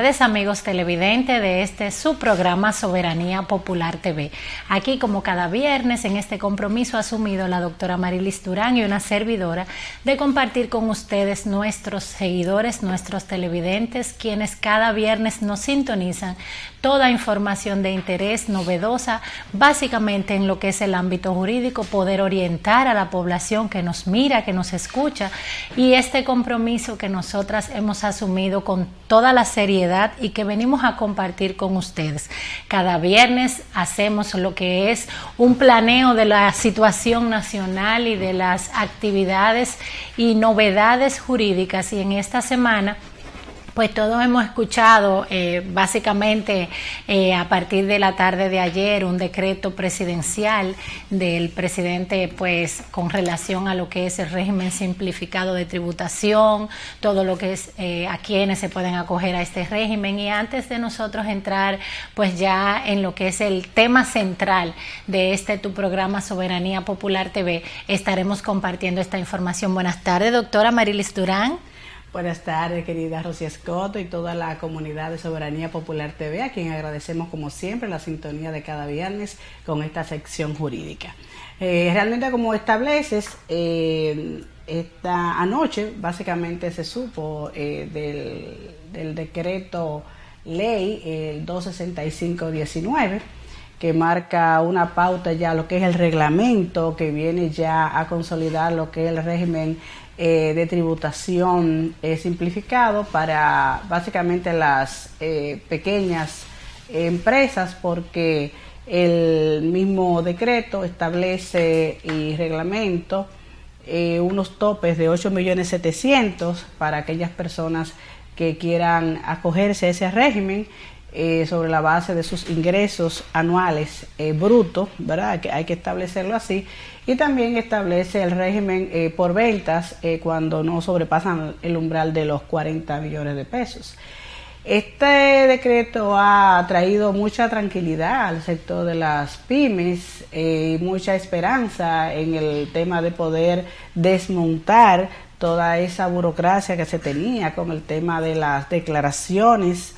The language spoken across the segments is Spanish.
Amigos televidentes de su programa Soberanía Popular TV. Aquí como cada viernes en este compromiso asumido la doctora Marilis Durán y una servidora de compartir con ustedes, nuestros seguidores, nuestros televidentes, quienes cada viernes nos sintonizan, toda información de interés novedosa, básicamente en lo que es el ámbito jurídico, poder orientar a la población que nos mira, que nos escucha, y este compromiso que nosotras hemos asumido con toda la seriedad y que venimos a compartir con ustedes. Cada viernes hacemos lo que es un planeo de la situación nacional y de las actividades y novedades jurídicas, y en esta semana pues todos hemos escuchado básicamente a partir de la tarde de ayer un decreto presidencial del presidente pues con relación a lo que es el régimen simplificado de tributación, todo lo que es a quienes se pueden acoger a este régimen. Y antes de nosotros entrar pues ya en lo que es el tema central de tu programa Soberanía Popular TV, estaremos compartiendo esta información. Buenas tardes, doctora Marilis Durán. Buenas tardes, querida Rosy Escoto y toda la comunidad de Soberanía Popular TV, a quien agradecemos como siempre la sintonía de cada viernes con esta sección jurídica. Realmente, como estableces, esta anoche básicamente se supo del decreto ley 265-19, que marca una pauta ya lo que es el reglamento que viene ya a consolidar lo que es el régimen de tributación simplificado para básicamente las pequeñas empresas, porque el mismo decreto establece y reglamento unos topes de 8.700.000 para aquellas personas que quieran acogerse a ese régimen sobre la base de sus ingresos anuales brutos, ¿verdad? Que hay que establecerlo así. Y también establece el régimen por ventas cuando no sobrepasan el umbral de los 40 millones de pesos. Este decreto ha traído mucha tranquilidad al sector de las pymes y mucha esperanza en el tema de poder desmontar toda esa burocracia que se tenía con el tema de las declaraciones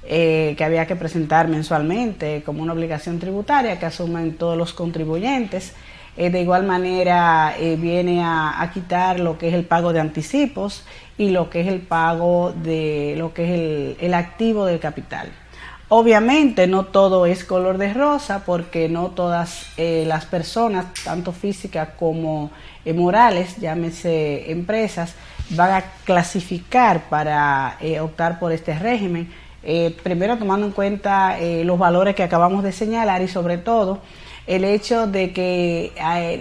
que había que presentar mensualmente como una obligación tributaria que asumen todos los contribuyentes. De igual manera viene a quitar lo que es el pago de anticipos y lo que es el pago de lo que es el activo del capital. Obviamente no todo es color de rosa, porque no todas las personas, tanto físicas como morales, llámese empresas, van a clasificar para optar por este régimen. Primero tomando en cuenta los valores que acabamos de señalar y sobre todo el hecho de que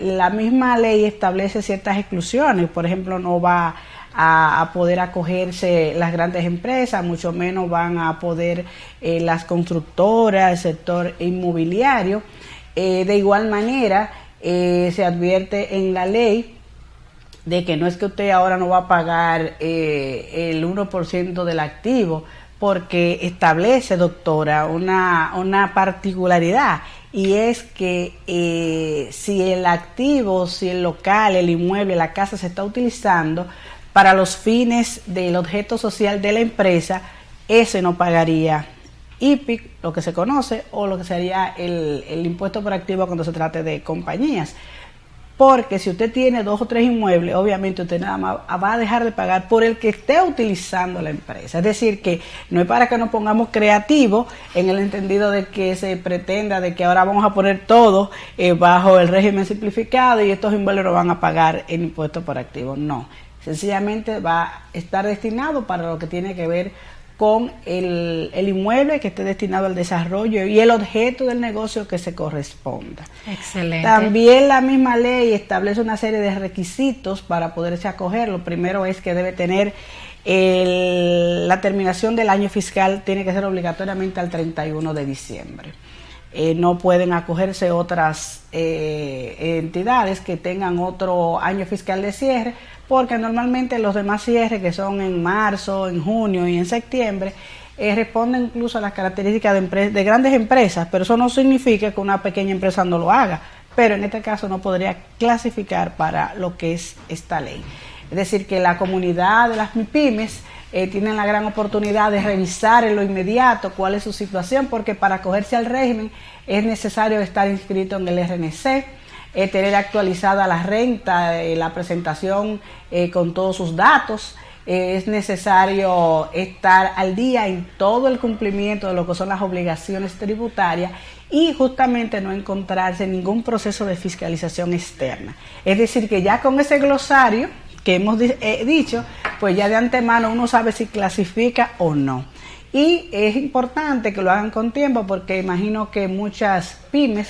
la misma ley establece ciertas exclusiones. Por ejemplo, no va a poder acogerse las grandes empresas, mucho menos van a poder las constructoras, el sector inmobiliario. De igual manera, se advierte en la ley de que no es que usted ahora no va a pagar el 1% del activo, porque establece, doctora, una particularidad, y es que si el activo, si el local, el inmueble, la casa se está utilizando para los fines del objeto social de la empresa, ese no pagaría IPIC, lo que se conoce, o lo que sería el impuesto por activo cuando se trate de compañías. Porque si usted tiene 2 o 3 inmuebles, obviamente usted nada más va a dejar de pagar por el que esté utilizando la empresa. Es decir, que no es para que nos pongamos creativos en el entendido de que se pretenda de que ahora vamos a poner todo bajo el régimen simplificado y estos inmuebles no van a pagar el impuesto por activo. No, sencillamente va a estar destinado para lo que tiene que ver con el inmueble que esté destinado al desarrollo y el objeto del negocio que se corresponda. Excelente. También la misma ley establece una serie de requisitos para poderse acoger. Lo primero es que debe tener la terminación del año fiscal, tiene que ser obligatoriamente al 31 de diciembre. No pueden acogerse otras entidades que tengan otro año fiscal de cierre, porque normalmente los demás cierres, que son en marzo, en junio y en septiembre, responden incluso a las características de grandes empresas, pero eso no significa que una pequeña empresa no lo haga, pero en este caso no podría clasificar para lo que es esta ley. Es decir, que la comunidad de las MIPYMES tienen la gran oportunidad de revisar en lo inmediato cuál es su situación, porque para acogerse al régimen es necesario estar inscrito en el RNC, tener actualizada la renta, la presentación con todos sus datos. Es necesario estar al día en todo el cumplimiento de lo que son las obligaciones tributarias y justamente no encontrarse en ningún proceso de fiscalización externa. Es decir, que ya con ese glosario que hemos dicho, pues ya de antemano uno sabe si clasifica o no. Y es importante que lo hagan con tiempo, porque imagino que muchas pymes,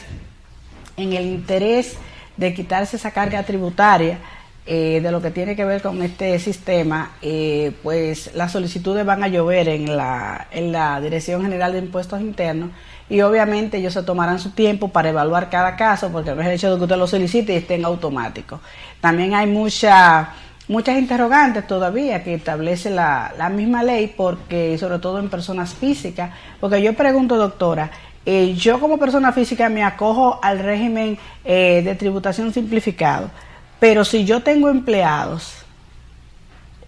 en el interés de quitarse esa carga tributaria de lo que tiene que ver con este sistema, pues las solicitudes van a llover en la Dirección General de Impuestos Internos, y obviamente ellos se tomarán su tiempo para evaluar cada caso, porque no es el hecho de que usted lo solicite y esté en automático. También hay muchas interrogantes todavía que establece la misma ley, porque sobre todo en personas físicas, porque yo pregunto, doctora, yo como persona física me acojo al régimen de tributación simplificado, pero si yo tengo empleados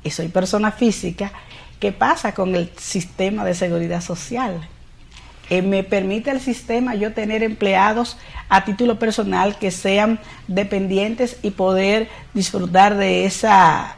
y soy persona física, ¿qué pasa con el sistema de seguridad social? ¿Me permite el sistema yo tener empleados a título personal que sean dependientes y poder disfrutar de esa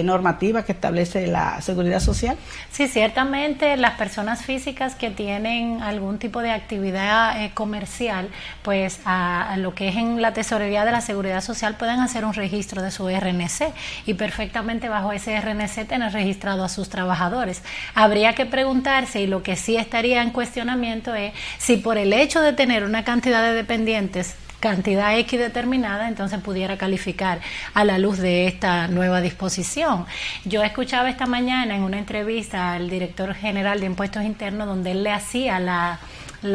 normativa que establece la seguridad social? Sí, ciertamente las personas físicas que tienen algún tipo de actividad comercial, pues a lo que es en la tesorería de la seguridad social pueden hacer un registro de su RNC y perfectamente bajo ese RNC tener registrado a sus trabajadores. Habría que preguntarse, y lo que sí estaría en cuestionamiento es si por el hecho de tener una cantidad de dependientes, cantidad X determinada, entonces pudiera calificar a la luz de esta nueva disposición. Yo escuchaba esta mañana en una entrevista al director general de Impuestos Internos, donde él le hacía la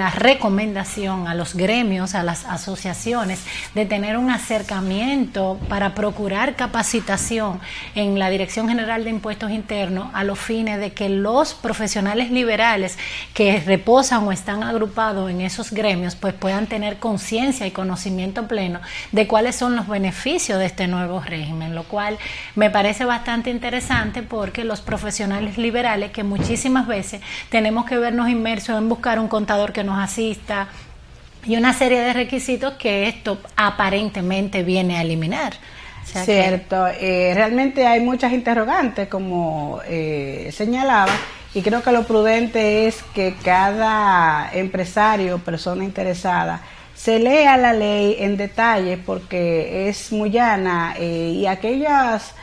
recomendación a los gremios, a las asociaciones, de tener un acercamiento para procurar capacitación en la Dirección General de Impuestos Internos, a los fines de que los profesionales liberales que reposan o están agrupados en esos gremios pues puedan tener conciencia y conocimiento pleno de cuáles son los beneficios de este nuevo régimen, lo cual me parece bastante interesante, porque los profesionales liberales, que muchísimas veces tenemos que vernos inmersos en buscar un contador que nos asista y una serie de requisitos que esto aparentemente viene a eliminar. O sea, cierto, realmente hay muchas interrogantes, como señalaba, y creo que lo prudente es que cada empresario, persona interesada, se lea la ley en detalle, porque es muy llana, y aquellas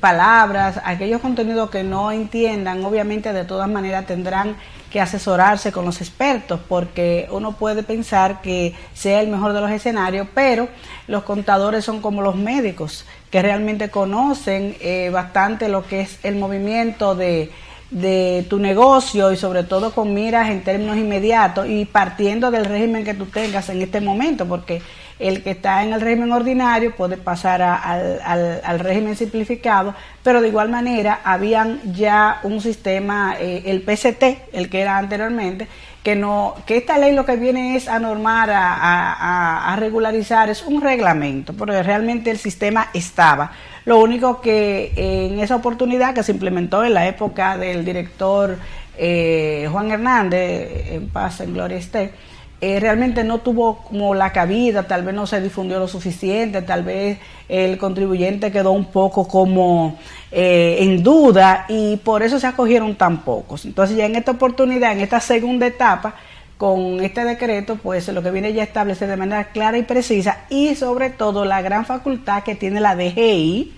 palabras, aquellos contenidos que no entiendan, obviamente de todas maneras tendrán que asesorarse con los expertos, porque uno puede pensar que sea el mejor de los escenarios, pero los contadores son como los médicos, que realmente conocen bastante lo que es el movimiento de tu negocio, y sobre todo con miras en términos inmediatos y partiendo del régimen que tú tengas en este momento, porque el que está en el régimen ordinario puede pasar al régimen simplificado, pero de igual manera habían ya un sistema, el PCT, el que era anteriormente, que esta ley lo que viene es a normar, a regularizar, es un reglamento, porque realmente el sistema estaba. Lo único que en esa oportunidad que se implementó en la época del director Juan Hernández, en paz, en gloria esté, realmente no tuvo como la cabida, tal vez no se difundió lo suficiente, tal vez el contribuyente quedó un poco como en duda, y por eso se acogieron tan pocos. Entonces ya en esta oportunidad, en esta segunda etapa, con este decreto, pues lo que viene ya a establecer de manera clara y precisa, y sobre todo la gran facultad que tiene la DGI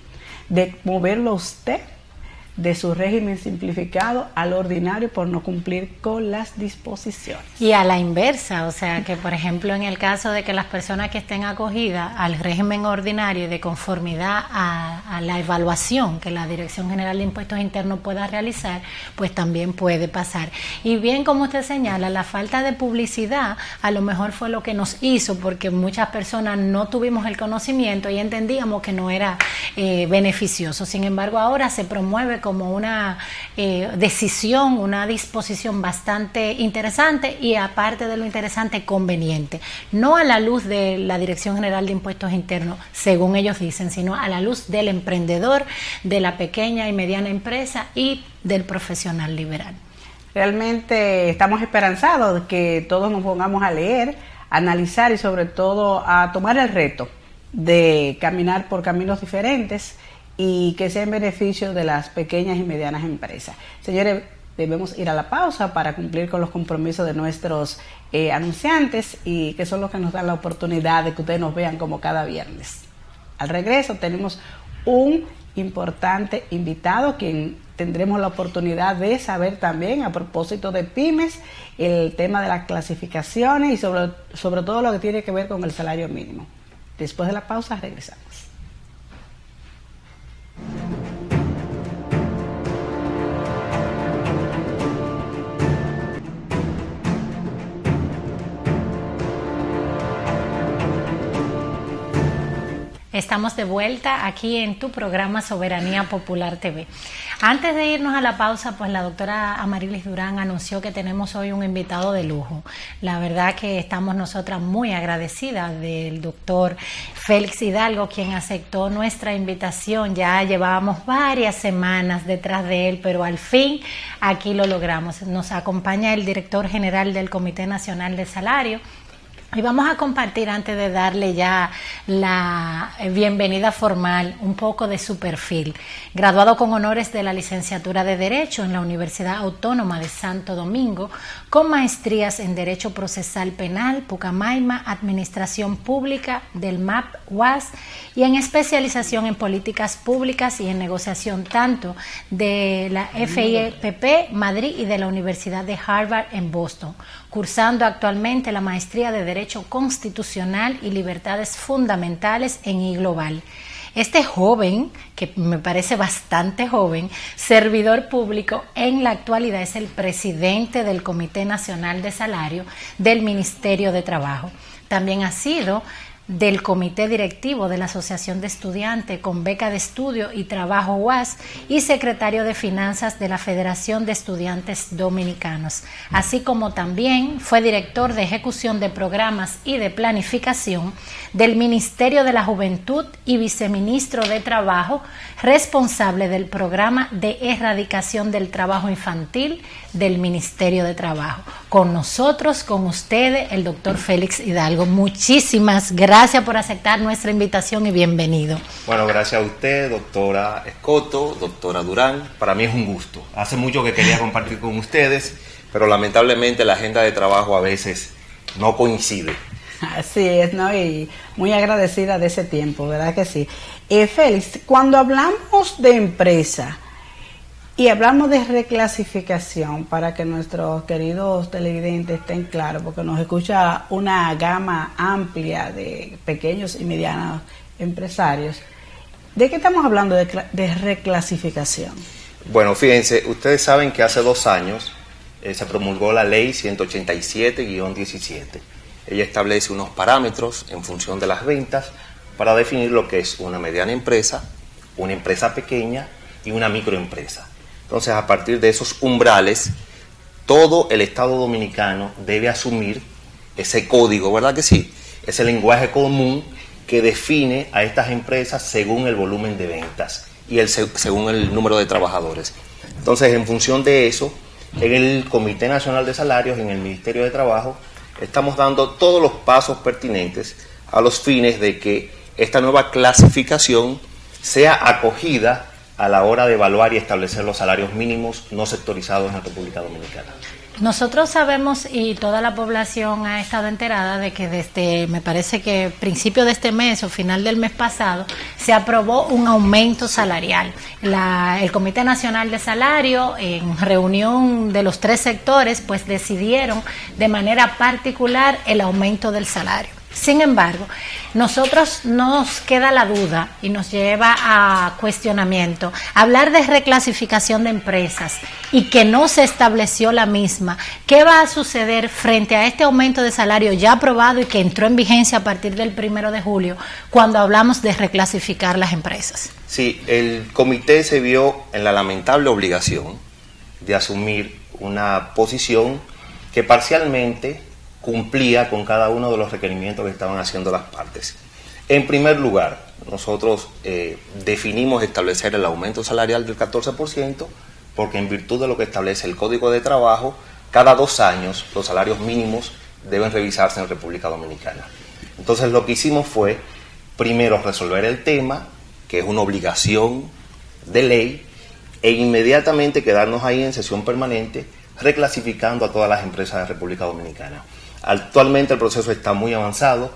de moverlo usted de su régimen simplificado al ordinario por no cumplir con las disposiciones. Y a la inversa, o sea que por ejemplo en el caso de que las personas que estén acogidas al régimen ordinario y de conformidad a la evaluación que la Dirección General de Impuestos Internos pueda realizar, pues también puede pasar. Y bien, como usted señala, la falta de publicidad a lo mejor fue lo que nos hizo, porque muchas personas no tuvimos el conocimiento y entendíamos que no era beneficioso. Sin embargo, ahora se promueve como una decisión, una disposición bastante interesante y, aparte de lo interesante, conveniente. No a la luz de la Dirección General de Impuestos Internos, según ellos dicen, sino a la luz del emprendedor, de la pequeña y mediana empresa y del profesional liberal. Realmente estamos esperanzados de que todos nos pongamos a leer, a analizar y sobre todo a tomar el reto de caminar por caminos diferentes y que sea en beneficio de las pequeñas y medianas empresas. Señores, debemos ir a la pausa para cumplir con los compromisos de nuestros anunciantes, y que son los que nos dan la oportunidad de que ustedes nos vean como cada viernes. Al regreso tenemos un importante invitado, quien tendremos la oportunidad de saber también, a propósito de pymes, el tema de las clasificaciones y sobre todo lo que tiene que ver con el salario mínimo. Después de la pausa regresamos. Estamos de vuelta aquí en tu programa Soberanía Popular TV. Antes de irnos a la pausa, pues la doctora Amarilis Durán anunció que tenemos hoy un invitado de lujo. La verdad que estamos nosotras muy agradecidas del doctor Félix Hidalgo, quien aceptó nuestra invitación. Ya llevábamos varias semanas detrás de él, pero al fin aquí lo logramos. Nos acompaña el director general del Comité Nacional de Salario. Y vamos a compartir, antes de darle ya la bienvenida formal, un poco de su perfil. Graduado con honores de la licenciatura de Derecho en la Universidad Autónoma de Santo Domingo, con maestrías en Derecho Procesal Penal, Pucamaima, Administración Pública del MAP UAS, y en especialización en Políticas Públicas y en Negociación, tanto de la FIPP Madrid y de la Universidad de Harvard en Boston, cursando actualmente la maestría de Derecho Constitucional y Libertades Fundamentales en iGlobal. Este joven, que me parece bastante joven, servidor público, en la actualidad es el presidente del Comité Nacional de Salario del Ministerio de Trabajo. También ha sido del Comité Directivo de la Asociación de Estudiantes con Beca de Estudio y Trabajo UAS y secretario de Finanzas de la Federación de Estudiantes Dominicanos, así como también fue director de Ejecución de Programas y de Planificación del Ministerio de la Juventud y viceministro de Trabajo, responsable del Programa de Erradicación del Trabajo Infantil del Ministerio de Trabajo. Con nosotros, con ustedes, el doctor Félix Hidalgo. Muchísimas gracias por aceptar nuestra invitación y bienvenido. Bueno, gracias a usted, doctora Escoto, doctora Durán. Para mí es un gusto. Hace mucho que quería compartir con ustedes, pero lamentablemente la agenda de trabajo a veces no coincide. Así es, ¿no? Y muy agradecida de ese tiempo, ¿verdad que sí? Félix, cuando hablamos de empresa y hablamos de reclasificación, para que nuestros queridos televidentes estén claros, porque nos escucha una gama amplia de pequeños y medianos empresarios, ¿de qué estamos hablando de reclasificación? Bueno, fíjense, ustedes saben que hace 2 años se promulgó la ley 187-17. Ella establece unos parámetros en función de las ventas para definir lo que es una mediana empresa, una empresa pequeña y una microempresa. Entonces, a partir de esos umbrales, todo el Estado dominicano debe asumir ese código, ¿verdad que sí? Ese lenguaje común que define a estas empresas según el volumen de ventas y según el número de trabajadores. Entonces, en función de eso, en el Comité Nacional de Salarios, en el Ministerio de Trabajo, estamos dando todos los pasos pertinentes a los fines de que esta nueva clasificación sea acogida a la hora de evaluar y establecer los salarios mínimos no sectorizados en la República Dominicana. Nosotros sabemos, y toda la población ha estado enterada, de que desde, me parece que principio de este mes o final del mes pasado, se aprobó un aumento salarial. El Comité Nacional de Salario, en reunión de los 3 sectores, pues decidieron de manera particular el aumento del salario. Sin embargo, nosotros nos queda la duda y nos lleva a cuestionamiento hablar de reclasificación de empresas y que no se estableció la misma. ¿Qué va a suceder frente a este aumento de salario ya aprobado y que entró en vigencia a partir del 1 de julio cuando hablamos de reclasificar las empresas? Sí, el comité se vio en la lamentable obligación de asumir una posición que parcialmente cumplía con cada uno de los requerimientos que estaban haciendo las partes. En primer lugar, nosotros definimos establecer el aumento salarial del 14%, porque en virtud de lo que establece el Código de Trabajo, cada 2 años los salarios mínimos deben revisarse en República Dominicana. Entonces lo que hicimos fue, primero, resolver el tema, que es una obligación de ley, e inmediatamente quedarnos ahí en sesión permanente, reclasificando a todas las empresas de República Dominicana. Actualmente el proceso está muy avanzado.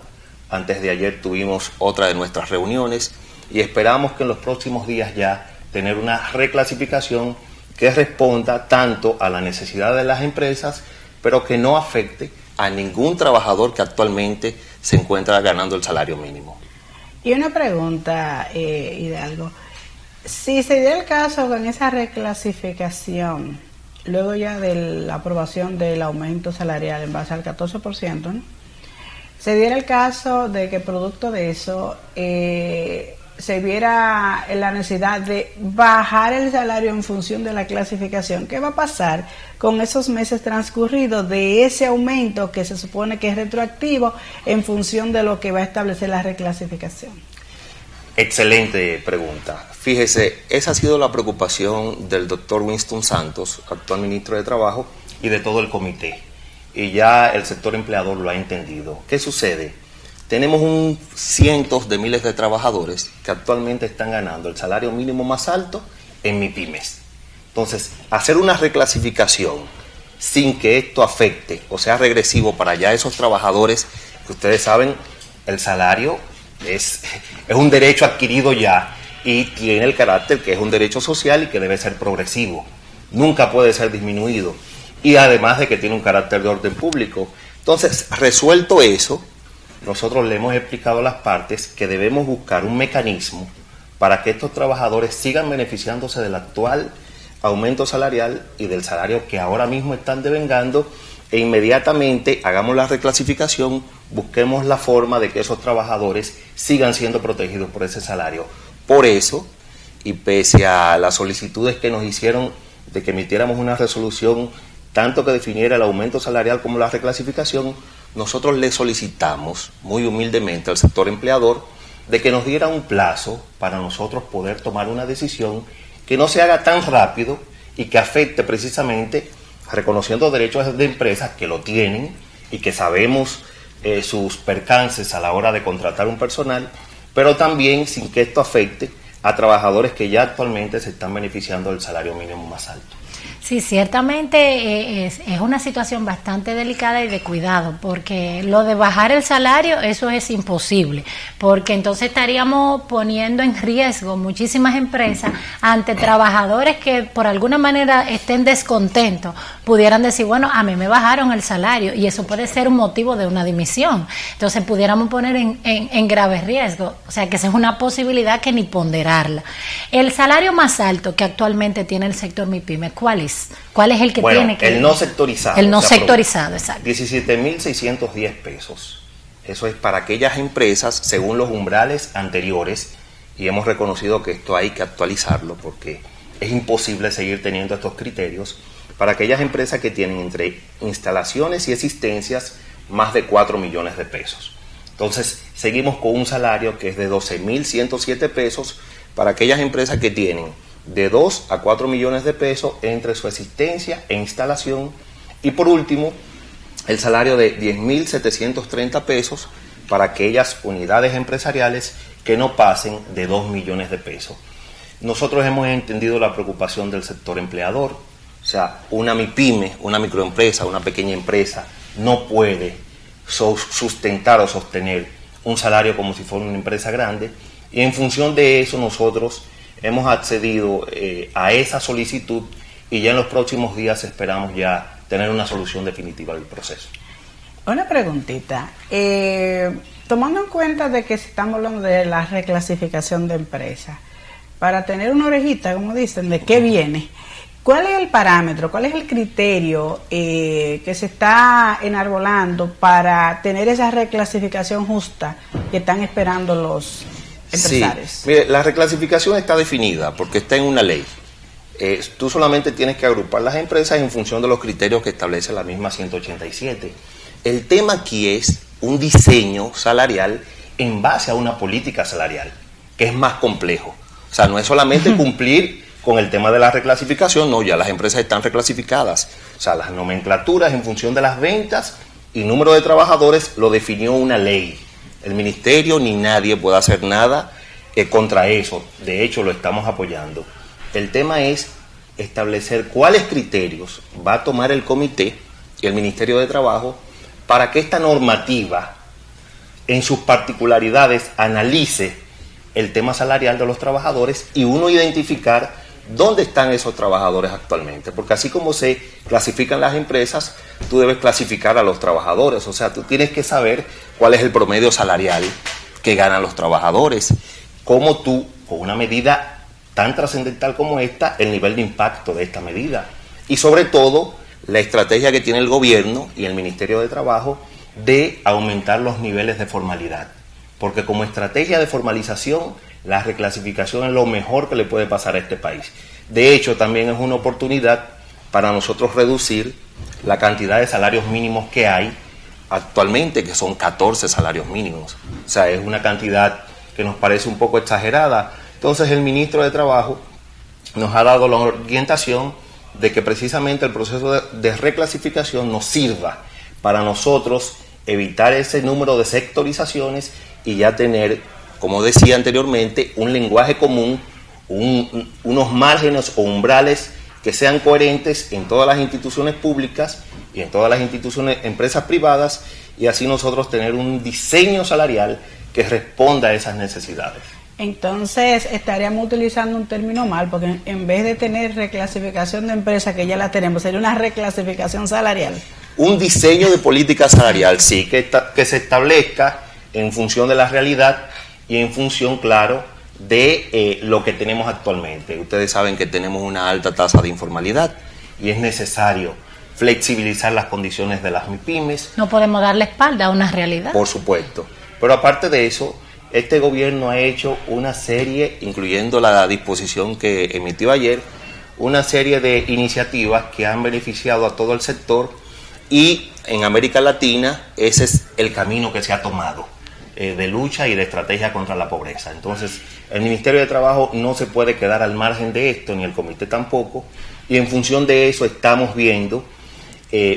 Antes de ayer tuvimos otra de nuestras reuniones y esperamos que en los próximos días ya tener una reclasificación que responda tanto a la necesidad de las empresas, pero que no afecte a ningún trabajador que actualmente se encuentra ganando el salario mínimo. Y una pregunta, Hidalgo. Si se diera el caso con esa reclasificación, luego ya de la aprobación del aumento salarial en base al 14%, ¿no? Se diera el caso de que producto de eso se viera la necesidad de bajar el salario en función de la clasificación. ¿Qué va a pasar con esos meses transcurridos de ese aumento que se supone que es retroactivo en función de lo que va a establecer la reclasificación? Excelente pregunta. Fíjese, esa ha sido la preocupación del doctor Winston Santos, actual ministro de Trabajo, y de todo el comité. Y ya el sector empleador lo ha entendido. ¿Qué sucede? Tenemos cientos de miles de trabajadores que actualmente están ganando el salario mínimo más alto en MIPYMES. Entonces, hacer una reclasificación sin que esto afecte o sea regresivo para ya esos trabajadores, que ustedes saben, el salario es un derecho adquirido ya y tiene el carácter que es un derecho social y que debe ser progresivo. Nunca puede ser disminuido. Y además de que tiene un carácter de orden público. Entonces, resuelto eso, nosotros le hemos explicado a las partes que debemos buscar un mecanismo para que estos trabajadores sigan beneficiándose del actual aumento salarial y del salario que ahora mismo están devengando, e inmediatamente hagamos la reclasificación, busquemos la forma de que esos trabajadores sigan siendo protegidos por ese salario. Por eso, y pese a las solicitudes que nos hicieron de que emitiéramos una resolución tanto que definiera el aumento salarial como la reclasificación, nosotros le solicitamos muy humildemente al sector empleador de que nos diera un plazo para nosotros poder tomar una decisión que no se haga tan rápido y que afecte precisamente, reconociendo derechos de empresas que lo tienen y que sabemos sus percances a la hora de contratar un personal, pero también sin que esto afecte a trabajadores que ya actualmente se están beneficiando del salario mínimo más alto. Sí, ciertamente es una situación bastante delicada y de cuidado, porque lo de bajar el salario, eso es imposible, porque entonces estaríamos poniendo en riesgo muchísimas empresas ante trabajadores que por alguna manera estén descontentos, pudieran decir, bueno, a mí me bajaron el salario y eso puede ser un motivo de una dimisión. Entonces pudiéramos poner en grave riesgo, o sea que esa es una posibilidad que ni ponderarla. El salario más alto que actualmente tiene el sector MIPYME, ¿cuál es? ¿Cuál es el que tiene que...? El no sectorizado. El no sectorizado, exacto. 17.610 pesos. Eso es para aquellas empresas, según los umbrales anteriores, y hemos reconocido que esto hay que actualizarlo porque es imposible seguir teniendo estos criterios, para aquellas empresas que tienen entre instalaciones y existencias más de 4 millones de pesos. Entonces, seguimos con un salario que es de 12.107 pesos para aquellas empresas que tienen de 2 a 4 millones de pesos entre su existencia e instalación. Y por último, el salario de 10.730 pesos para aquellas unidades empresariales que no pasen de 2 millones de pesos. Nosotros hemos entendido la preocupación del sector empleador. O sea, una MIPYME, una microempresa, una pequeña empresa no puede sustentar o sostener un salario como si fuera una empresa grande, y en función de eso nosotros hemos accedido a esa solicitud y ya en los próximos días esperamos ya tener una solución definitiva del proceso. Una preguntita. tomando en cuenta de que estamos hablando de la reclasificación de empresas, para tener una orejita, como dicen, de qué viene, ¿cuál es el parámetro, cuál es el criterio que se está enarbolando para tener esa reclasificación justa que están esperando los empresarios? Sí, mire, la reclasificación está definida porque está en una ley. Tú solamente tienes que agrupar las empresas en función de los criterios que establece la misma 187. El tema aquí es un diseño salarial en base a una política salarial, que es más complejo. O sea, no es solamente cumplir con el tema de la reclasificación, no, ya las empresas están reclasificadas. O sea, las nomenclaturas en función de las ventas y número de trabajadores lo definió una ley. El ministerio ni nadie puede hacer nada contra eso. De hecho, lo estamos apoyando. El tema es establecer cuáles criterios va a tomar el comité y el Ministerio de Trabajo para que esta normativa, en sus particularidades, analice el tema salarial de los trabajadores y uno identificar dónde están esos trabajadores actualmente. Porque así como se clasifican las empresas, tú debes clasificar a los trabajadores. O sea, tú tienes que saber cuál es el promedio salarial que ganan los trabajadores. Cómo tú, con una medida tan trascendental como esta, el nivel de impacto de esta medida. Y sobre todo, la estrategia que tiene el gobierno y el Ministerio de Trabajo de aumentar los niveles de formalidad. Porque como estrategia de formalización, la reclasificación es lo mejor que le puede pasar a este país. De hecho, también es una oportunidad para nosotros reducir la cantidad de salarios mínimos que hay actualmente, que son 14 salarios mínimos. O sea, es una cantidad que nos parece un poco exagerada. Entonces, el ministro de Trabajo nos ha dado la orientación de que precisamente el proceso de reclasificación nos sirva para nosotros evitar ese número de sectorizaciones y ya tener, como decía anteriormente, un lenguaje común, unos márgenes o umbrales que sean coherentes en todas las instituciones públicas y en todas las empresas privadas, y así nosotros tener un diseño salarial que responda a esas necesidades. Entonces estaríamos utilizando un término mal, porque en vez de tener reclasificación de empresa, que ya la tenemos, sería una reclasificación salarial. Un diseño de política salarial, sí, que se establezca en función de la realidad y en función, claro, de lo que tenemos actualmente. Ustedes saben que tenemos una alta tasa de informalidad y es necesario flexibilizar las condiciones de las MIPYMES. No podemos darle espalda a una realidad. Por supuesto. Pero aparte de eso, este gobierno ha hecho una serie, incluyendo la disposición que emitió ayer, una serie de iniciativas que han beneficiado a todo el sector, y en América Latina ese es el camino que se ha tomado de lucha y de estrategia contra la pobreza. Entonces, el Ministerio de Trabajo no se puede quedar al margen de esto, ni el comité tampoco, y en función de eso estamos viendo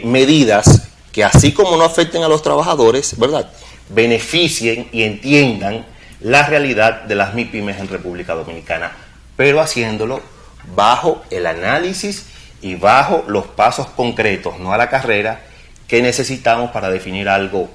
medidas que, así como no afecten a los trabajadores, ¿verdad?, beneficien y entiendan la realidad de las MIPYMES en República Dominicana, pero haciéndolo bajo el análisis y bajo los pasos concretos, no a la carrera, que necesitamos para definir algo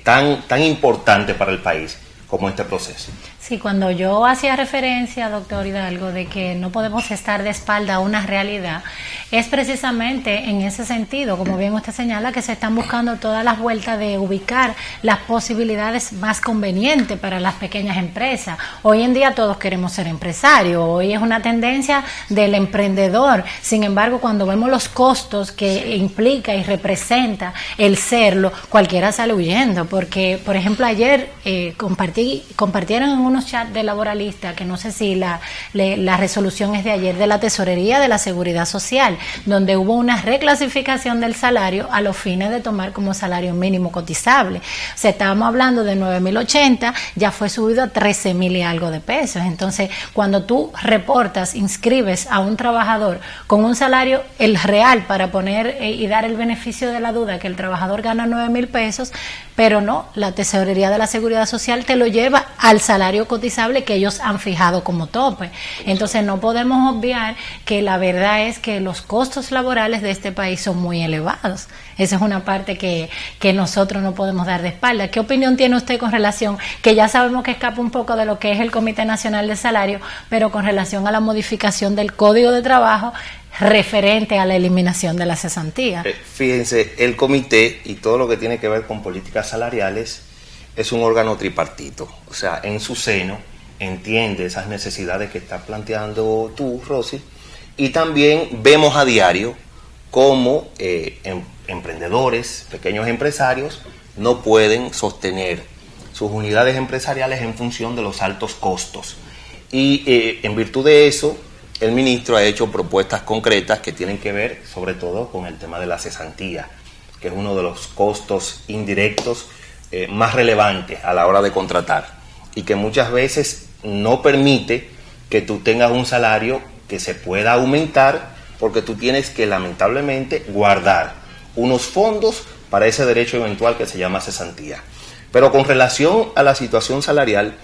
tan importante para el país como este proceso. Sí, cuando yo hacía referencia, doctor Hidalgo, de que no podemos estar de espalda a una realidad, es precisamente en ese sentido, como bien usted señala, que se están buscando todas las vueltas de ubicar las posibilidades más convenientes para las pequeñas empresas. Hoy en día todos queremos ser empresarios, hoy es una tendencia del emprendedor. Sin embargo, cuando vemos los costos que implica y representa el serlo, cualquiera sale huyendo, porque, por ejemplo, ayer compartieron en unos chats de laboralistas, que no sé si la resolución es de ayer, de la Tesorería de la Seguridad Social, donde hubo una reclasificación del salario a los fines de tomar como salario mínimo cotizable. O sea, estábamos hablando de 9.080, ya fue subido a 13.000 y algo de pesos. Entonces, cuando tú reportas, inscribes a un trabajador con un salario, el real, para poner y dar el beneficio de la duda, que el trabajador gana 9.000 pesos, pero no, la Tesorería de la Seguridad Social te lo lleva al salario cotizable que ellos han fijado como tope. Entonces no podemos obviar que la verdad es que los costos laborales de este país son muy elevados. Esa es una parte que nosotros no podemos dar de espalda. ¿Qué opinión tiene usted con relación, que ya sabemos que escapa un poco de lo que es el Comité Nacional de Salario, pero con relación a la modificación del Código de Trabajo referente a la eliminación de la cesantía? Fíjense, el comité y todo lo que tiene que ver con políticas salariales es un órgano tripartito, o sea, en su seno entiende esas necesidades que estás planteando tú, Rosy, y también vemos a diario cómo emprendedores, pequeños empresarios, no pueden sostener sus unidades empresariales en función de los altos costos. Y en virtud de eso, el ministro ha hecho propuestas concretas que tienen que ver sobre todo con el tema de la cesantía, que es uno de los costos indirectos más relevantes a la hora de contratar y que muchas veces no permite que tú tengas un salario que se pueda aumentar porque tú tienes que lamentablemente guardar unos fondos para ese derecho eventual que se llama cesantía. Pero con relación a la situación salarial,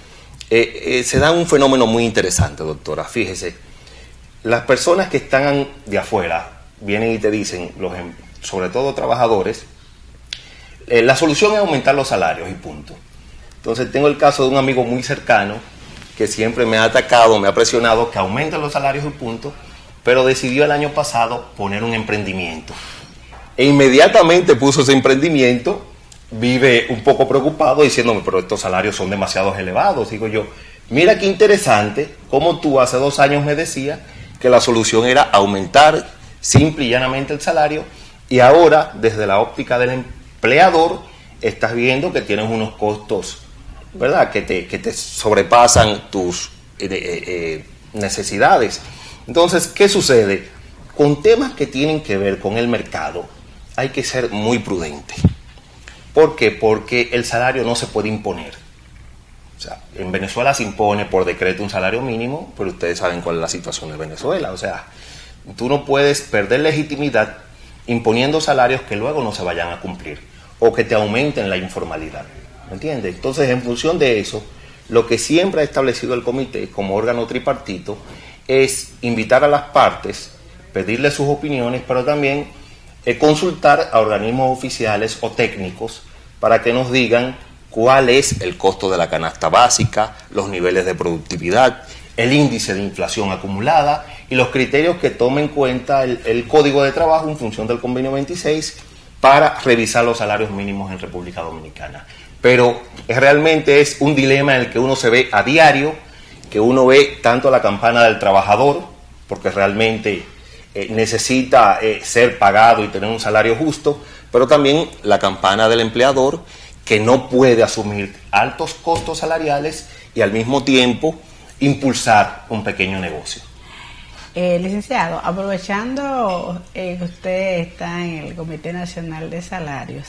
se da un fenómeno muy interesante, doctora. Fíjese, las personas que están de afuera vienen y te dicen, sobre todo trabajadores, la solución es aumentar los salarios y punto. Entonces tengo el caso de un amigo muy cercano que siempre me ha atacado, me ha presionado que aumenten los salarios y punto, pero decidió el año pasado poner un emprendimiento. E inmediatamente puso ese emprendimiento, vive un poco preocupado diciéndome, pero estos salarios son demasiado elevados. Digo yo, mira qué interesante, como tú hace 2 años me decías que la solución era aumentar simple y llanamente el salario, y ahora, desde la óptica del empleador, estás viendo que tienes unos costos, ¿verdad?, que te sobrepasan tus necesidades. Entonces, ¿qué sucede? Con temas que tienen que ver con el mercado, hay que ser muy prudente. ¿Por qué? Porque el salario no se puede imponer. O sea, en Venezuela se impone por decreto un salario mínimo, pero ustedes saben cuál es la situación de Venezuela. O sea, tú no puedes perder legitimidad imponiendo salarios que luego no se vayan a cumplir o que te aumenten la informalidad. ¿Me entiendes? Entonces, en función de eso, lo que siempre ha establecido el comité como órgano tripartito es invitar a las partes, pedirles sus opiniones, pero también consultar a organismos oficiales o técnicos para que nos digan cuál es el costo de la canasta básica, los niveles de productividad, el índice de inflación acumulada y los criterios que tome en cuenta el Código de Trabajo en función del Convenio 26 para revisar los salarios mínimos en República Dominicana. Pero realmente es un dilema en el que uno se ve a diario, que uno ve tanto la campana del trabajador, porque realmente necesita ser pagado y tener un salario justo, pero también la campana del empleador, que no puede asumir altos costos salariales y al mismo tiempo impulsar un pequeño negocio. Licenciado, aprovechando que usted está en el Comité Nacional de Salarios,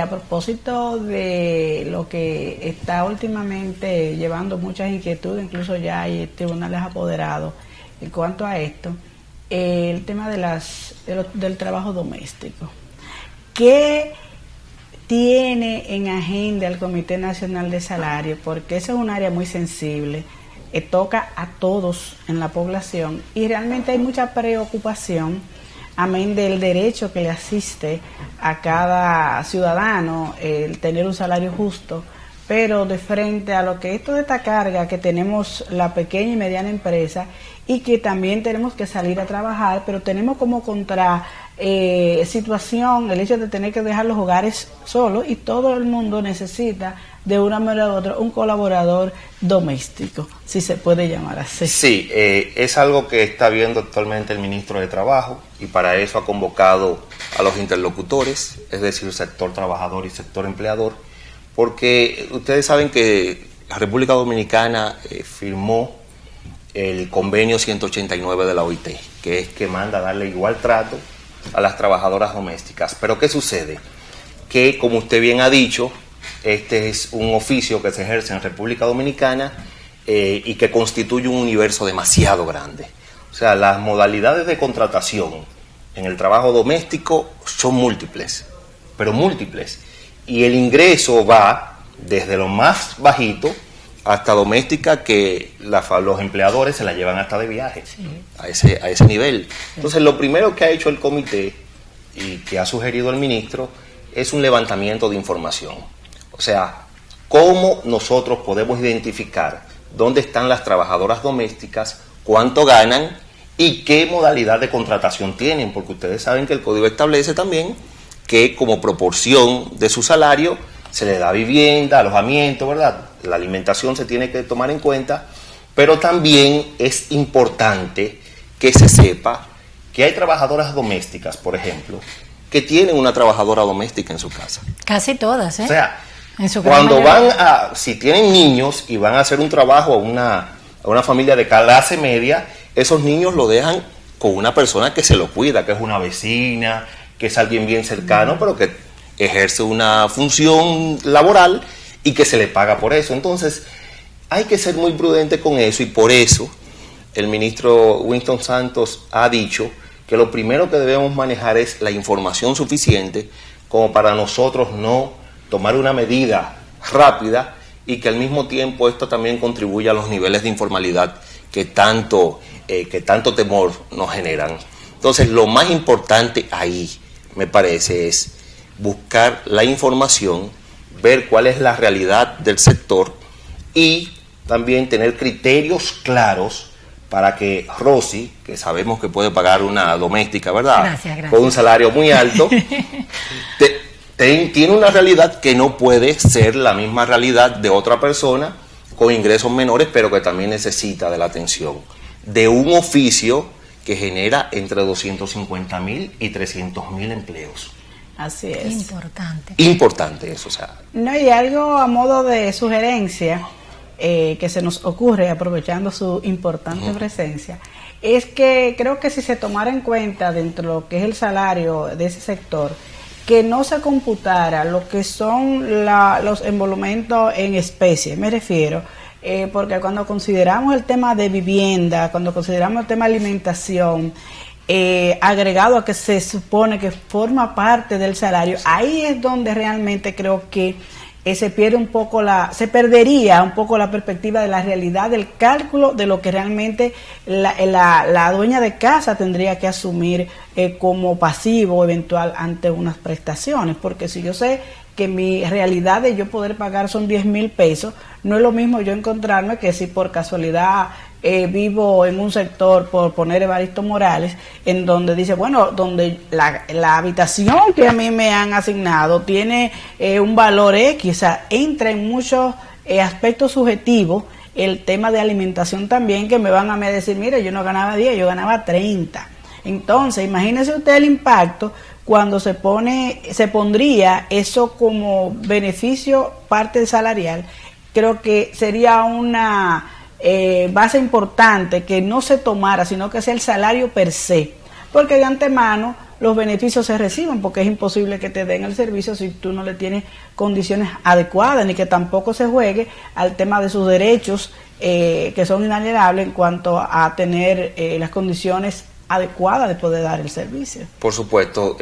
a propósito de lo que está últimamente llevando muchas inquietudes, incluso ya hay tribunales apoderados en cuanto a esto, el tema del trabajo doméstico. ¿Qué tiene en agenda el Comité Nacional de Salarios? Porque eso es un área muy sensible, toca a todos en la población y realmente hay mucha preocupación, amén del derecho que le asiste a cada ciudadano el tener un salario justo, pero de frente a lo que esto de esta carga que tenemos la pequeña y mediana empresa y que también tenemos que salir a trabajar, pero tenemos como situación el hecho de tener que dejar los hogares solos y todo el mundo necesita de una manera u otra un colaborador doméstico, si se puede llamar así. Sí, es algo que está viendo actualmente el ministro de Trabajo y para eso ha convocado a los interlocutores, es decir, sector trabajador y sector empleador, porque ustedes saben que la República Dominicana firmó el convenio 189 de la OIT, que es que manda a darle igual trato a las trabajadoras domésticas. Pero ¿qué sucede? Que, como usted bien ha dicho, este es un oficio que se ejerce en República Dominicana y que constituye un universo demasiado grande. O sea, las modalidades de contratación en el trabajo doméstico son múltiples, pero múltiples. Y el ingreso va desde lo más bajito hasta doméstica que los empleadores se la llevan hasta de viaje, sí, a ese nivel. Entonces, lo primero que ha hecho el comité y que ha sugerido el ministro es un levantamiento de información. O sea, cómo nosotros podemos identificar dónde están las trabajadoras domésticas, cuánto ganan y qué modalidad de contratación tienen, porque ustedes saben que el código establece también que como proporción de su salario se le da vivienda, alojamiento, ¿verdad? La alimentación se tiene que tomar en cuenta, pero también es importante que se sepa que hay trabajadoras domésticas, por ejemplo, que tienen una trabajadora doméstica en su casa. Casi todas, ¿eh? O sea, en su cuando si tienen niños y van a hacer un trabajo a una familia de clase media, esos niños lo dejan con una persona que se lo cuida, que es una vecina, que es alguien bien cercano, pero que ejerce una función laboral y que se le paga por eso. Entonces, hay que ser muy prudente con eso, y por eso el ministro Winston Santos ha dicho que lo primero que debemos manejar es la información suficiente como para nosotros no tomar una medida rápida y que al mismo tiempo esto también contribuya a los niveles de informalidad que tanto temor nos generan. Entonces, lo más importante ahí, me parece, es buscar la información, ver cuál es la realidad del sector y también tener criterios claros para que Rosy, que sabemos que puede pagar una doméstica, ¿verdad? Gracias. Con un salario muy alto, tiene una realidad que no puede ser la misma realidad de otra persona con ingresos menores, pero que también necesita de la atención de un oficio que genera entre 250.000 y 300.000 empleos. Así es. Importante eso, o sea. No, y algo a modo de sugerencia que se nos ocurre, aprovechando su importante presencia, es que creo que si se tomara en cuenta dentro de lo que es el salario de ese sector, que no se computara lo que son los emolumentos en especie, me refiero, porque cuando consideramos el tema de vivienda, cuando consideramos el tema de alimentación, agregado a que se supone que forma parte del salario, ahí es donde realmente creo que se pierde un poco se perdería un poco la perspectiva de la realidad del cálculo de lo que realmente la dueña de casa tendría que asumir como pasivo eventual ante unas prestaciones, porque si yo sé que mi realidad de yo poder pagar son 10,000 pesos, no es lo mismo yo encontrarme que si por casualidad vivo en un sector, por poner Evaristo Morales, en donde dice, bueno, donde la habitación que a mí me han asignado tiene un valor X, o sea, entra en muchos aspectos subjetivos el tema de alimentación también, que me van a decir, mire, yo no ganaba 10, yo ganaba 30. Entonces, imagínese usted el impacto cuando se pondría eso como beneficio parte salarial. Creo que sería una base importante que no se tomara, sino que sea el salario per se, porque de antemano los beneficios se reciben, porque es imposible que te den el servicio si tú no le tienes condiciones adecuadas, ni que tampoco se juegue al tema de sus derechos que son inalienables en cuanto a tener las condiciones adecuadas de poder dar el servicio. Por supuesto,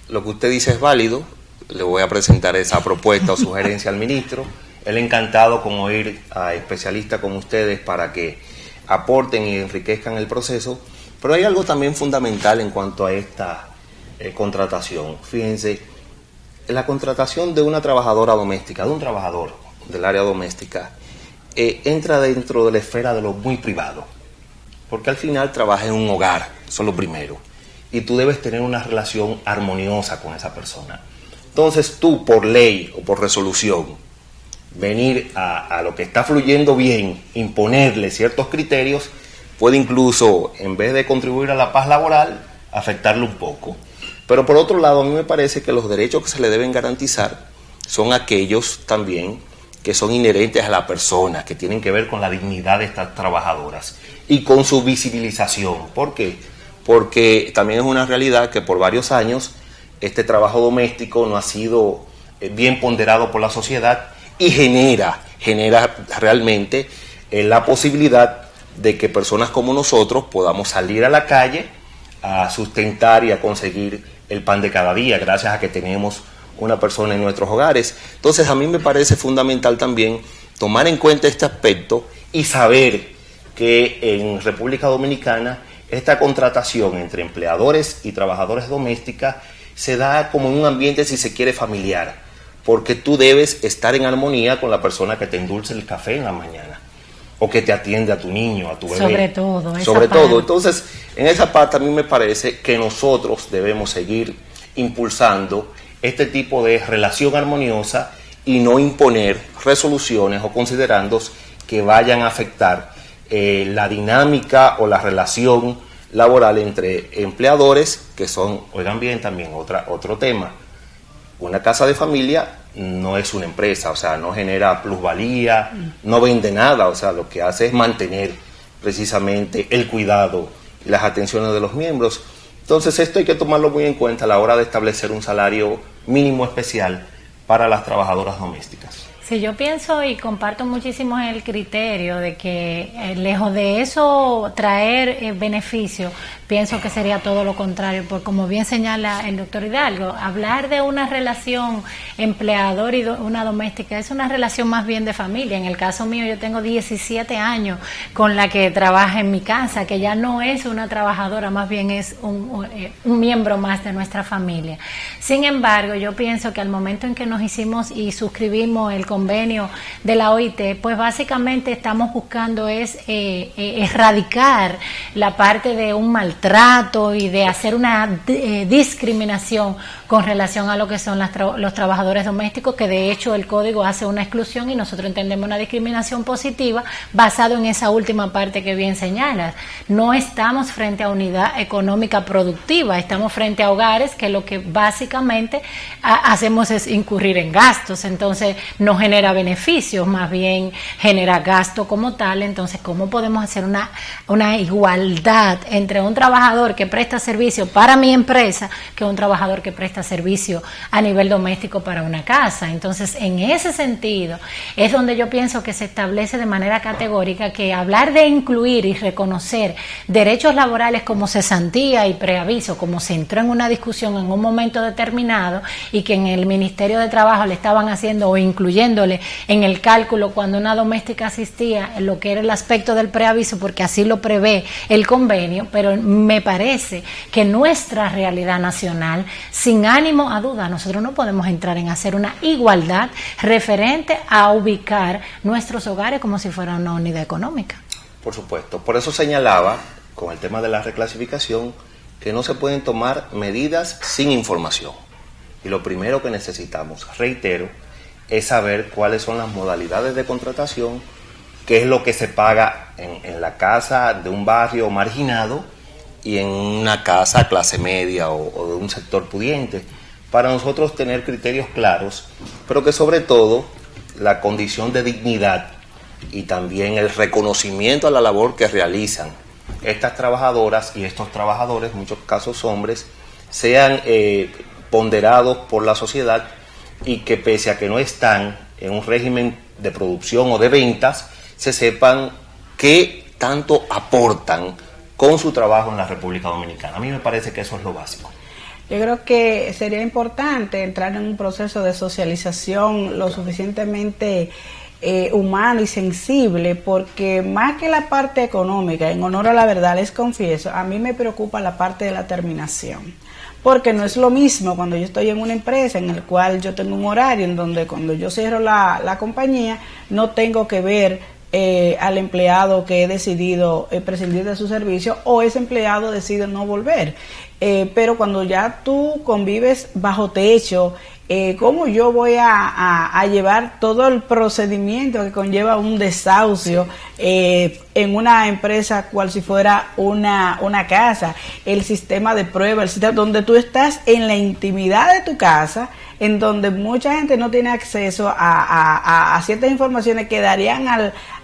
lo que usted dice es válido. Le voy a presentar esa propuesta o sugerencia al ministro. Él encantado con oír a especialistas como ustedes para que aporten y enriquezcan el proceso, pero hay algo también fundamental en cuanto a esta contratación. Fíjense, la contratación de una trabajadora doméstica, de un trabajador del área doméstica, entra dentro de la esfera de lo muy privado, porque al final trabaja en un hogar, eso es lo primero, y tú debes tener una relación armoniosa con esa persona. Entonces tú, por ley o por resolución, venir a lo que está fluyendo bien, imponerle ciertos criterios, puede incluso, en vez de contribuir a la paz laboral, afectarle un poco. Pero por otro lado, a mí me parece que los derechos que se le deben garantizar son aquellos también que son inherentes a la persona, que tienen que ver con la dignidad de estas trabajadoras y con su visibilización. ¿Por qué? Porque también es una realidad que por varios años este trabajo doméstico no ha sido bien ponderado por la sociedad y genera realmente la posibilidad de que personas como nosotros podamos salir a la calle a sustentar y a conseguir el pan de cada día, gracias a que tenemos una persona en nuestros hogares. Entonces, a mí me parece fundamental también tomar en cuenta este aspecto y saber que en República Dominicana esta contratación entre empleadores y trabajadores domésticas se da como en un ambiente, si se quiere, familiar, porque tú debes estar en armonía con la persona que te endulce el café en la mañana o que te atiende a tu niño, a tu bebé. Sobre todo. Entonces, en esa parte a mí me parece que nosotros debemos seguir impulsando este tipo de relación armoniosa y no imponer resoluciones o considerandos que vayan a afectar la dinámica o la relación laboral entre empleadores, que son, oigan bien, también otro tema. Una casa de familia no es una empresa, o sea, no genera plusvalía, no vende nada, o sea, lo que hace es mantener precisamente el cuidado y las atenciones de los miembros. Entonces, esto hay que tomarlo muy en cuenta a la hora de establecer un salario mínimo especial para las trabajadoras domésticas. Sí, yo pienso y comparto muchísimo el criterio de que lejos de eso traer beneficio, pienso que sería todo lo contrario, porque como bien señala el doctor Hidalgo, hablar de una relación empleador y una doméstica es una relación más bien de familia. En el caso mío, yo tengo 17 años con la que trabaja en mi casa, que ya no es una trabajadora, más bien es un miembro más de nuestra familia. Sin embargo, yo pienso que al momento en que nos hicimos y suscribimos el convenio de la OIT, pues básicamente estamos buscando es erradicar la parte de un maltrato y de hacer una discriminación con relación a lo que son los trabajadores domésticos, que de hecho el código hace una exclusión y nosotros entendemos una discriminación positiva basado en esa última parte que bien señalas. No estamos frente a unidad económica productiva, estamos frente a hogares que lo que básicamente hacemos es incurrir en gastos, entonces no genera beneficios, más bien genera gasto como tal. Entonces, ¿cómo podemos hacer una igualdad entre un trabajador que presta servicio para mi empresa que un trabajador que presta servicio a nivel doméstico para una casa? Entonces, en ese sentido, es donde yo pienso que se establece de manera categórica que hablar de incluir y reconocer derechos laborales como cesantía y preaviso, como se entró en una discusión en un momento determinado y que en el Ministerio de Trabajo le estaban haciendo o incluyéndole en el cálculo cuando una doméstica asistía en lo que era el aspecto del preaviso, porque así lo prevé el convenio, pero me parece que nuestra realidad nacional, sin ánimo a duda, nosotros no podemos entrar en hacer una igualdad referente a ubicar nuestros hogares como si fuera una unidad económica. Por supuesto, por eso señalaba con el tema de la reclasificación que no se pueden tomar medidas sin información. Y lo primero que necesitamos, reitero, es saber cuáles son las modalidades de contratación, qué es lo que se paga en la casa de un barrio marginado y en una casa clase media o de un sector pudiente, para nosotros tener criterios claros, pero que sobre todo la condición de dignidad y también el reconocimiento a la labor que realizan estas trabajadoras y estos trabajadores, en muchos casos hombres, sean ponderados por la sociedad y que pese a que no están en un régimen de producción o de ventas, se sepan qué tanto aportan con su trabajo en la República Dominicana. A mí me parece que eso es lo básico. Yo creo que sería importante entrar en un proceso de socialización lo suficientemente humano y sensible, porque más que la parte económica, en honor a la verdad les confieso, a mí me preocupa la parte de la terminación. Porque no es lo mismo cuando yo estoy en una empresa en el cual yo tengo un horario en donde cuando yo cierro la compañía no tengo que ver al empleado que he decidido prescindir de su servicio o ese empleado decide no volver. Pero cuando ya tú convives bajo techo, ¿cómo yo voy a llevar todo el procedimiento que conlleva un desahucio en una empresa cual si fuera una casa? El sistema de prueba, el sistema donde tú estás en la intimidad de tu casa, en donde mucha gente no tiene acceso a ciertas informaciones que darían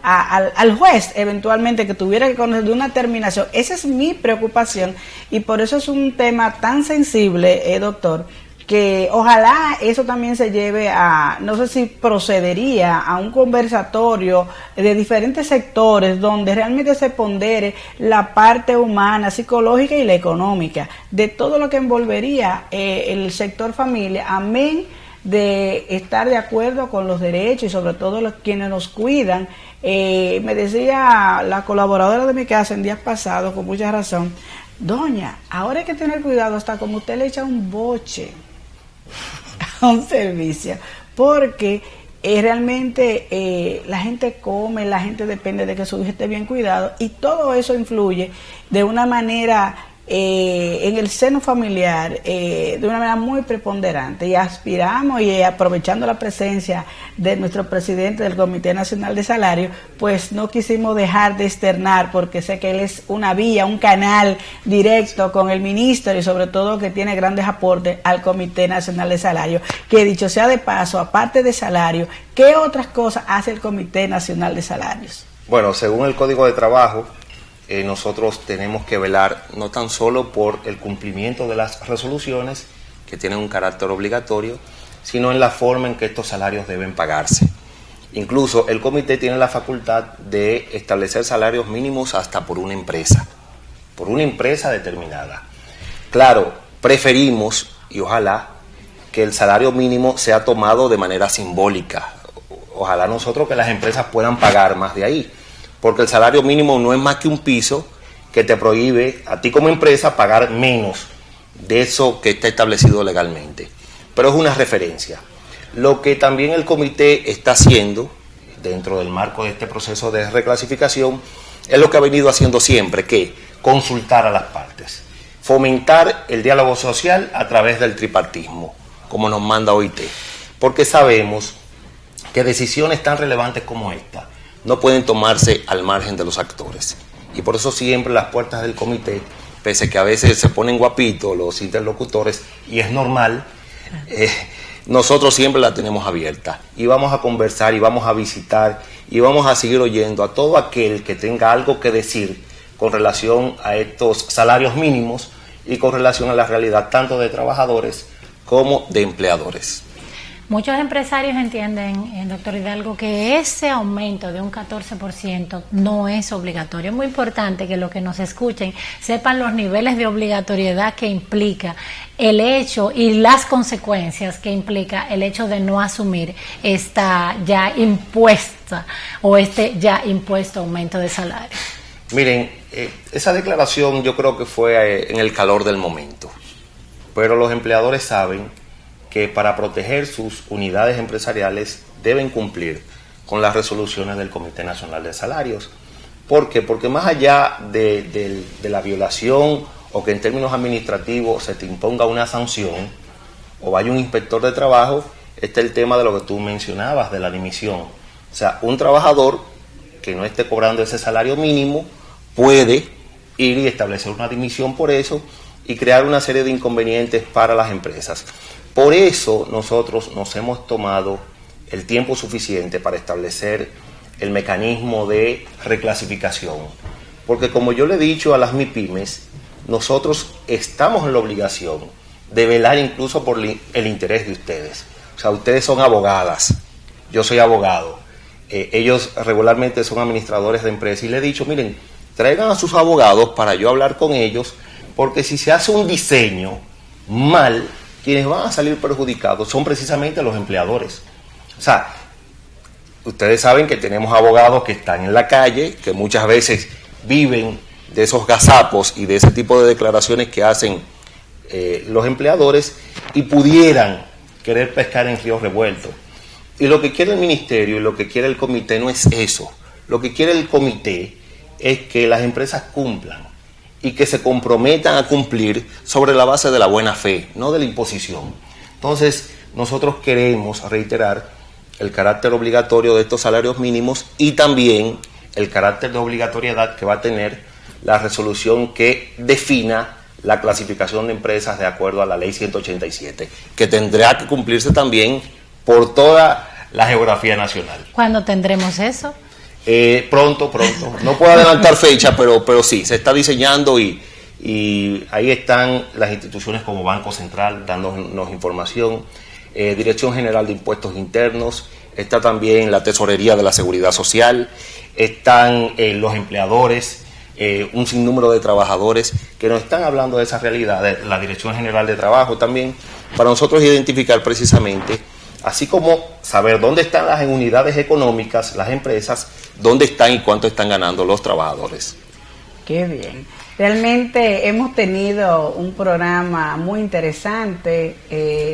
al juez eventualmente que tuviera que conocer de una terminación. Esa es mi preocupación y por eso es un tema tan sensible, doctor, que ojalá eso también se lleve a, no sé si procedería a un conversatorio de diferentes sectores donde realmente se pondere la parte humana, psicológica y la económica de todo lo que envolvería el sector familia, amén de estar de acuerdo con los derechos y sobre todo los quienes nos cuidan. Me decía la colaboradora de mi casa en días pasados con mucha razón, doña, ahora hay que tener cuidado hasta como usted le echa un boche a un servicio, porque realmente la gente come, la gente depende de que su hijo esté bien cuidado y todo eso influye de una manera en el seno familiar de una manera muy preponderante, y aspiramos, y aprovechando la presencia de nuestro presidente del Comité Nacional de Salario, pues no quisimos dejar de externar, porque sé que él es una vía, un canal directo con el ministro, y sobre todo que tiene grandes aportes al Comité Nacional de Salario, que dicho sea de paso, aparte de salario, ¿qué otras cosas hace el Comité Nacional de Salarios? Bueno, según el Código de Trabajo, nosotros tenemos que velar no tan solo por el cumplimiento de las resoluciones, que tienen un carácter obligatorio, sino en la forma en que estos salarios deben pagarse. Incluso el comité tiene la facultad de establecer salarios mínimos hasta por una empresa determinada. Claro, preferimos, y ojalá, que el salario mínimo sea tomado de manera simbólica. Ojalá nosotros que las empresas puedan pagar más de ahí, porque el salario mínimo no es más que un piso que te prohíbe a ti como empresa pagar menos de eso que está establecido legalmente. Pero es una referencia. Lo que también el comité está haciendo dentro del marco de este proceso de reclasificación es lo que ha venido haciendo siempre, que consultar a las partes, fomentar el diálogo social a través del tripartismo, como nos manda OIT, porque sabemos que decisiones tan relevantes como esta no pueden tomarse al margen de los actores. Y por eso siempre las puertas del comité, pese que a veces se ponen guapitos los interlocutores, y es normal, nosotros siempre la tenemos abierta. Y vamos a conversar, y vamos a visitar, y vamos a seguir oyendo a todo aquel que tenga algo que decir con relación a estos salarios mínimos y con relación a la realidad tanto de trabajadores como de empleadores. Muchos empresarios entienden, doctor Hidalgo, que ese aumento de un 14% no es obligatorio. Es muy importante que los que nos escuchen sepan los niveles de obligatoriedad que implica el hecho y las consecuencias que implica el hecho de no asumir esta ya impuesta o este ya impuesto aumento de salario. Miren, esa declaración yo creo que fue en el calor del momento, pero los empleadores saben que para proteger sus unidades empresariales deben cumplir con las resoluciones del Comité Nacional de Salarios. ¿Por qué? Porque más allá de la violación o que en términos administrativos se te imponga una sanción o vaya un inspector de trabajo, está el tema de lo que tú mencionabas, de la dimisión. O sea, un trabajador que no esté cobrando ese salario mínimo puede ir y establecer una dimisión por eso y crear una serie de inconvenientes para las empresas. Por eso nosotros nos hemos tomado el tiempo suficiente para establecer el mecanismo de reclasificación. Porque como yo le he dicho a las MIPYMES, nosotros estamos en la obligación de velar incluso por el interés de ustedes. O sea, ustedes son abogadas, yo soy abogado, ellos regularmente son administradores de empresas, y le he dicho, miren, traigan a sus abogados para yo hablar con ellos, porque si se hace un diseño mal, quienes van a salir perjudicados son precisamente los empleadores. O sea, ustedes saben que tenemos abogados que están en la calle, que muchas veces viven de esos gazapos y de ese tipo de declaraciones que hacen los empleadores, y pudieran querer pescar en ríos revueltos. Y lo que quiere el ministerio y lo que quiere el comité no es eso. Lo que quiere el comité es que las empresas cumplan y que se comprometan a cumplir sobre la base de la buena fe, no de la imposición. Entonces, nosotros queremos reiterar el carácter obligatorio de estos salarios mínimos y también el carácter de obligatoriedad que va a tener la resolución que defina la clasificación de empresas de acuerdo a la ley 187, que tendrá que cumplirse también por toda la geografía nacional. ¿Cuándo tendremos eso? Pronto. No puedo adelantar fecha, pero sí, se está diseñando y ahí están las instituciones como Banco Central dándonos información, Dirección General de Impuestos Internos, está también la Tesorería de la Seguridad Social, están los empleadores, un sinnúmero de trabajadores que nos están hablando de esa realidad, la Dirección General de Trabajo también, para nosotros identificar precisamente, así como saber dónde están las unidades económicas, las empresas, dónde están y cuánto están ganando los trabajadores. Qué bien. Realmente hemos tenido un programa muy interesante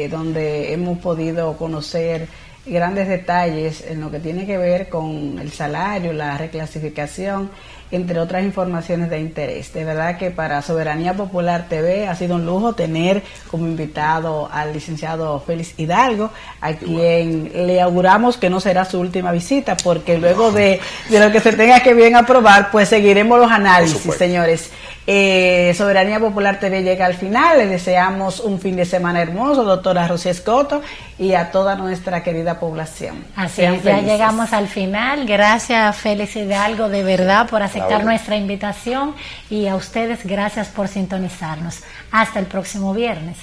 donde hemos podido conocer grandes detalles en lo que tiene que ver con el salario, la reclasificación, entre otras informaciones de interés. De verdad que para Soberanía Popular TV ha sido un lujo tener como invitado al licenciado Félix Hidalgo, a quien le auguramos que no será su última visita, porque luego de lo que se tenga que bien aprobar, pues seguiremos los análisis, señores. Soberanía Popular TV llega al final. Les deseamos un fin de semana hermoso, doctora Rosy Escoto, y a toda nuestra querida población. Así es, ya llegamos al final. Gracias, Félix Hidalgo, de verdad, por aceptar nuestra invitación, y a ustedes gracias por sintonizarnos. Hasta el próximo viernes.